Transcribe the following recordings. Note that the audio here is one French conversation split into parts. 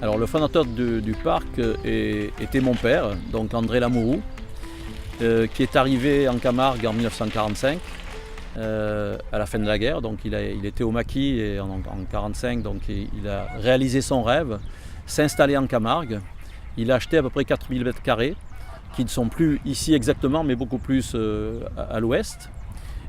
Alors le fondateur du parc était mon père, donc André Lamourou, qui est arrivé en Camargue en 1945, à la fin de la guerre. Donc il était au maquis et en 1945, donc il a réalisé son rêve, s'installer en Camargue. Il a acheté à peu près 4000 m², qui ne sont plus ici exactement, mais beaucoup plus à l'ouest,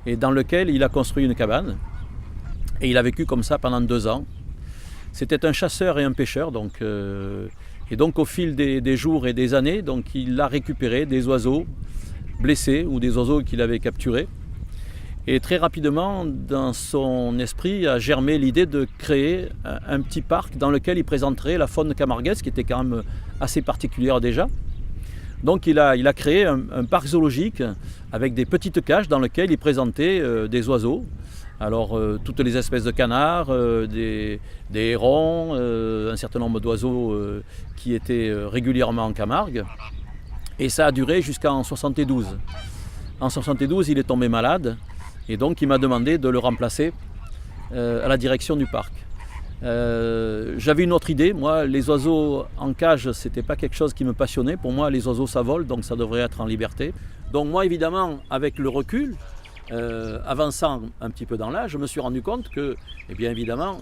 et dans lequel il a construit une cabane. Et il a vécu comme ça pendant 2 ans. C'était un chasseur et un pêcheur, et donc au fil des jours et des années, donc il a récupéré des oiseaux blessés ou des oiseaux qu'il avait capturés. Et très rapidement, dans son esprit, a germé l'idée de créer un petit parc dans lequel il présenterait la faune camarguaise, qui était quand même assez particulière déjà. Donc il a créé un parc zoologique avec des petites cages dans lesquelles il présentait des oiseaux. Alors toutes les espèces de canards, des hérons, un certain nombre d'oiseaux qui étaient régulièrement en Camargue. Et ça a duré jusqu'en 1972. En 1972, il est tombé malade et donc il m'a demandé de le remplacer à la direction du parc. J'avais une autre idée. Moi, les oiseaux en cage, c'était pas quelque chose qui me passionnait. Pour moi, les oiseaux, ça vole, donc ça devrait être en liberté. Donc moi, évidemment, avec le recul, avançant un petit peu dans l'âge, je me suis rendu compte que, eh bien évidemment,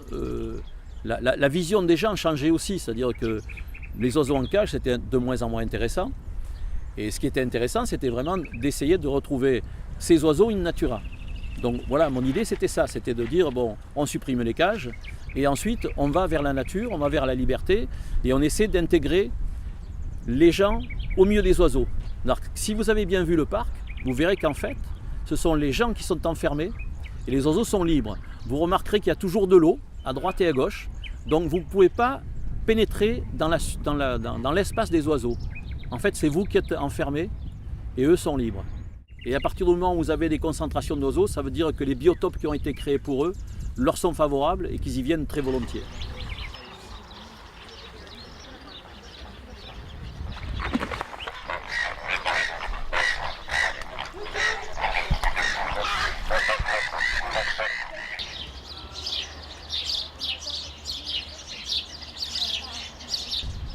la vision des gens changeait aussi. C'est-à-dire que les oiseaux en cage, c'était de moins en moins intéressant. Et ce qui était intéressant, c'était vraiment d'essayer de retrouver ces oiseaux in natura. Donc voilà, mon idée, c'était ça. C'était de dire, bon, on supprime les cages, et ensuite, on va vers la nature, on va vers la liberté, et on essaie d'intégrer les gens au milieu des oiseaux. Alors, si vous avez bien vu le parc, vous verrez qu'en fait, ce sont les gens qui sont enfermés et les oiseaux sont libres. Vous remarquerez qu'il y a toujours de l'eau à droite et à gauche, donc vous ne pouvez pas pénétrer dans l'espace des oiseaux. En fait, c'est vous qui êtes enfermés et eux sont libres. Et à partir du moment où vous avez des concentrations d'oiseaux, ça veut dire que les biotopes qui ont été créés pour eux leur sont favorables et qu'ils y viennent très volontiers.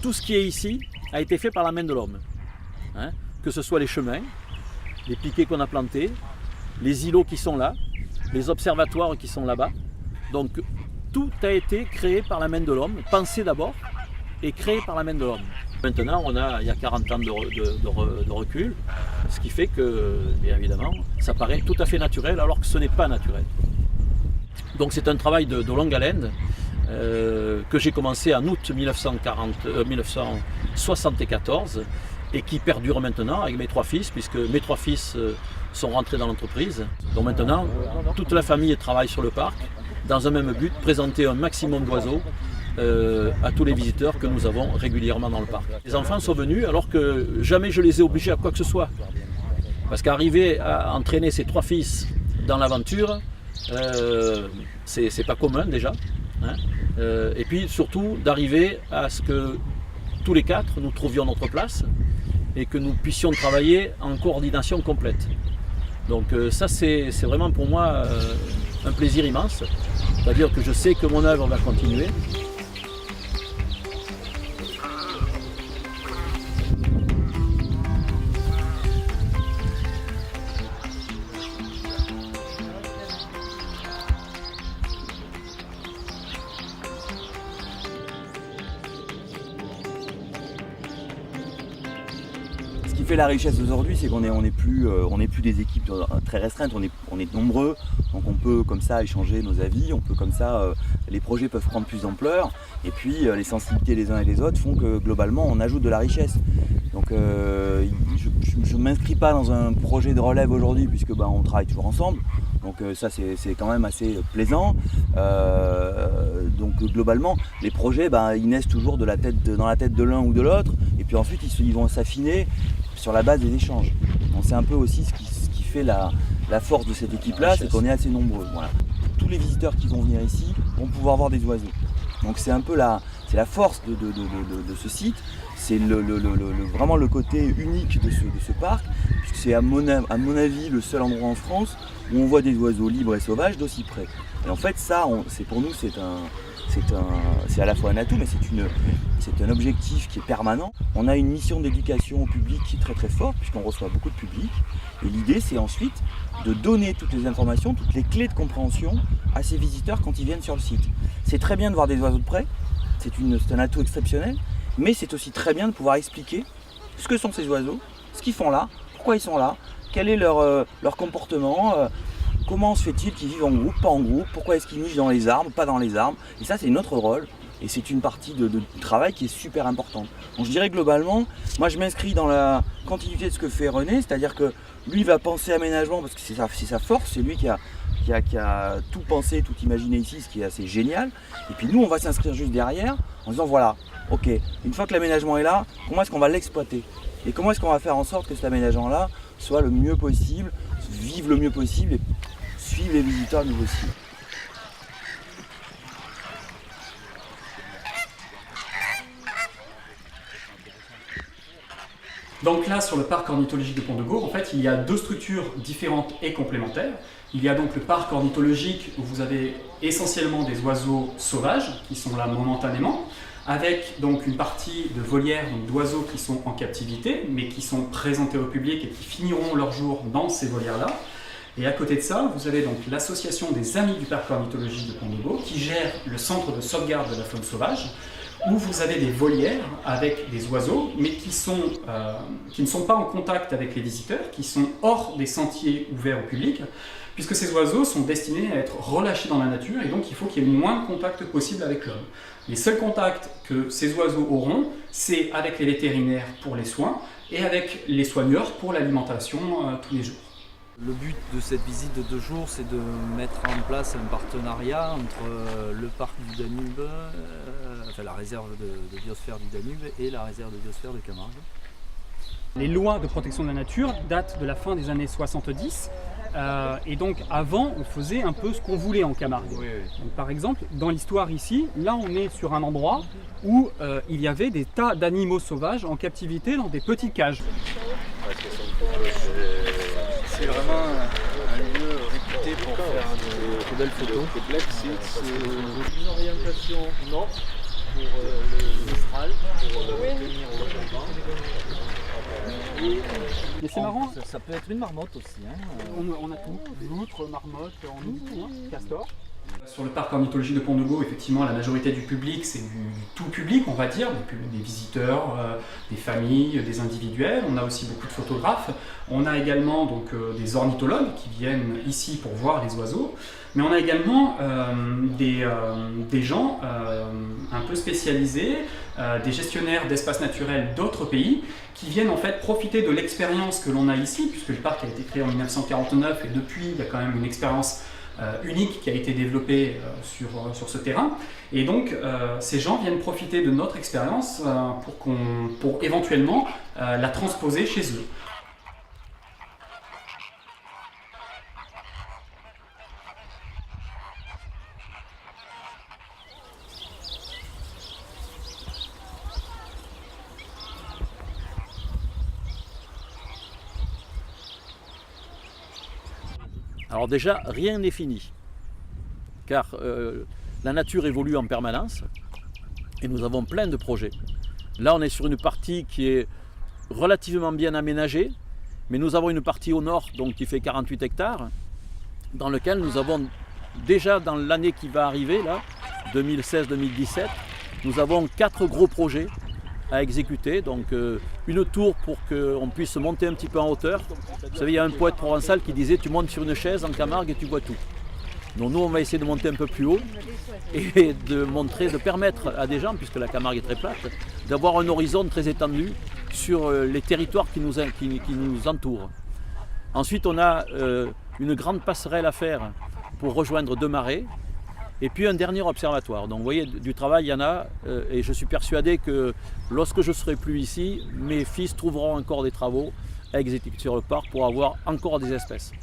Tout ce qui est ici a été fait par la main de l'homme, que ce soit les chemins, les piquets qu'on a plantés, les îlots qui sont là, les observatoires qui sont là-bas. Donc tout a été créé par la main de l'homme, pensé d'abord et créé par la main de l'homme. Maintenant, il y a 40 ans de recul, ce qui fait que, bien évidemment, ça paraît tout à fait naturel alors que ce n'est pas naturel. Donc c'est un travail de longue haleine que j'ai commencé en août 1974 et qui perdure maintenant avec mes 3 fils, puisque mes 3 fils sont rentrés dans l'entreprise. Donc maintenant, toute la famille travaille sur le parc dans un même but, présenter un maximum d'oiseaux à tous les visiteurs que nous avons régulièrement dans le parc. Les enfants sont venus alors que jamais je les ai obligés à quoi que ce soit. Parce qu'arriver à entraîner ces 3 fils dans l'aventure, c'est pas commun déjà. Et puis surtout d'arriver à ce que tous les 4 nous trouvions notre place et que nous puissions travailler en coordination complète. Donc ça c'est vraiment pour moi un plaisir immense, c'est-à-dire que je sais que mon œuvre va continuer. Ce qui fait la richesse aujourd'hui, c'est qu'on n'est plus des équipes très restreintes, on est nombreux, donc on peut comme ça échanger nos avis, on peut comme ça, les projets peuvent prendre plus d'ampleur, et puis les sensibilités les uns et les autres font que globalement on ajoute de la richesse. Donc je ne m'inscris pas dans un projet de relève aujourd'hui puisque on travaille toujours ensemble, donc ça c'est quand même assez plaisant. Donc globalement les projets ils naissent toujours dans la tête de l'un ou de l'autre, et puis ensuite ils vont s'affiner sur la base des échanges. Donc c'est un peu aussi ce qui fait la force de cette équipe-là, c'est qu'on est assez nombreux. Voilà. Tous les visiteurs qui vont venir ici vont pouvoir voir des oiseaux. Donc c'est un peu la force de ce site, c'est vraiment le côté unique de ce parc, puisque c'est à mon avis le seul endroit en France où on voit des oiseaux libres et sauvages d'aussi près. Et en fait ça, pour nous c'est c'est à la fois un atout, mais c'est un objectif qui est permanent. On a une mission d'éducation au public qui est très très forte, puisqu'on reçoit beaucoup de public. Et l'idée, c'est ensuite de donner toutes les informations, toutes les clés de compréhension à ces visiteurs quand ils viennent sur le site. C'est très bien de voir des oiseaux de près, c'est un atout exceptionnel, mais c'est aussi très bien de pouvoir expliquer ce que sont ces oiseaux, ce qu'ils font là, pourquoi ils sont là, quel est leur comportement, comment se fait-il qu'ils vivent en groupe, pas en groupe, pourquoi est-ce qu'ils nichent dans les arbres, pas dans les arbres. Et ça, c'est notre rôle. Et c'est une partie de travail qui est super importante. Donc je dirais globalement, moi je m'inscris dans la continuité de ce que fait René, c'est-à-dire que lui il va penser aménagement parce que c'est sa force, c'est lui qui a tout pensé, tout imaginé ici, ce qui est assez génial. Et puis nous on va s'inscrire juste derrière en disant voilà, ok, une fois que l'aménagement est là, comment est-ce qu'on va l'exploiter? Et comment est-ce qu'on va faire en sorte que cet aménagement-là soit le mieux possible, vive le mieux possible et suive les visiteurs le mieux possible. Donc là, sur le parc ornithologique de Pont-de-Gaure, en fait, il y a deux structures différentes et complémentaires. Il y a donc le parc ornithologique où vous avez essentiellement des oiseaux sauvages qui sont là momentanément, avec donc une partie de volières d'oiseaux qui sont en captivité, mais qui sont présentés au public et qui finiront leur jour dans ces volières-là. Et à côté de ça, vous avez donc l'association des Amis du parc ornithologique de Pont-de-Gaure qui gère le centre de sauvegarde de la faune sauvage, où vous avez des volières avec des oiseaux, mais qui ne sont pas en contact avec les visiteurs, qui sont hors des sentiers ouverts au public, puisque ces oiseaux sont destinés à être relâchés dans la nature, et donc il faut qu'il y ait le moins de contact possible avec l'homme. Les seuls contacts que ces oiseaux auront, c'est avec les vétérinaires pour les soins, et avec les soigneurs pour l'alimentation tous les jours. Le but de cette visite de 2 jours, c'est de mettre en place un partenariat entre le parc du Danube, enfin la réserve de biosphère du Danube et la réserve de biosphère de Camargue. Les lois de protection de la nature datent de la fin des années 70, et donc avant on faisait un peu ce qu'on voulait en Camargue. Oui, oui. Donc, par exemple, dans l'histoire ici, là on est sur un endroit où il y avait des tas d'animaux sauvages en captivité dans des petites cages. C'est vraiment un lieu réputé pour faire de belles photos. Une orientation nord pour le Mistral, pour venir au campement. Mais c'est marrant, Ça peut être une marmotte aussi. on a tout, loutre, marmotte, castor. Sur le parc ornithologique de Pont-de-Gaure, effectivement, la majorité du public, c'est du tout public, on va dire, des visiteurs, des familles, des individuels. On a aussi beaucoup de photographes. On a également donc, des ornithologues qui viennent ici pour voir les oiseaux. Mais on a également des gens un peu spécialisés, des gestionnaires d'espaces naturels d'autres pays, qui viennent en fait profiter de l'expérience que l'on a ici, puisque le parc a été créé en 1949 et depuis, il y a quand même une expérience unique qui a été développée sur ce terrain. Et donc, ces gens viennent profiter de notre expérience pour éventuellement la transposer chez eux. Alors déjà, rien n'est fini, car la nature évolue en permanence et nous avons plein de projets. Là, on est sur une partie qui est relativement bien aménagée, mais nous avons une partie au nord donc, qui fait 48 hectares, dans lequel nous avons déjà dans l'année qui va arriver, là, 2016-2017, nous avons 4 gros projets à exécuter, donc une tour pour qu'on puisse monter un petit peu en hauteur. Vous savez, il y a un poète provençal qui disait tu montes sur une chaise en Camargue et tu vois tout. Donc nous on va essayer de monter un peu plus haut et de permettre à des gens, puisque la Camargue est très plate, d'avoir un horizon très étendu sur les territoires qui nous entourent. Ensuite on a une grande passerelle à faire pour rejoindre 2 marais. Et puis un dernier observatoire. Donc vous voyez, du travail, il y en a, et je suis persuadé que lorsque je ne serai plus ici, mes fils trouveront encore des travaux à exécuter sur le parc pour avoir encore des espèces.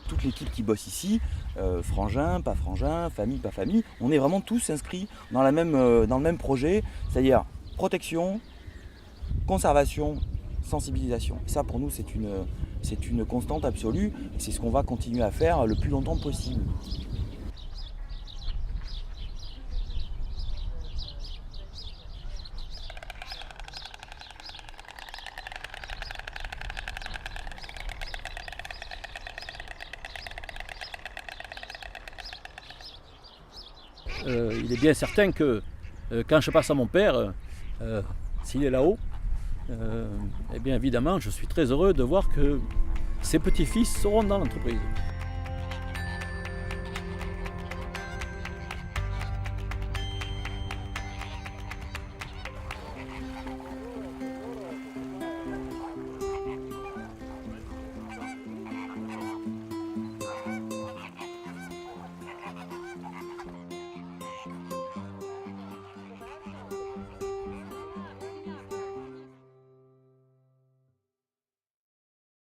Toute l'équipe qui bosse ici, frangin, pas famille, on est vraiment tous inscrits dans le même projet, c'est-à-dire protection, conservation, sensibilisation. Et ça pour nous c'est une constante absolue, c'est ce qu'on va continuer à faire le plus longtemps possible. Il est bien certain que quand je passe à mon père, s'il est là-haut, eh bien évidemment je suis très heureux de voir que ses petits-fils seront dans l'entreprise.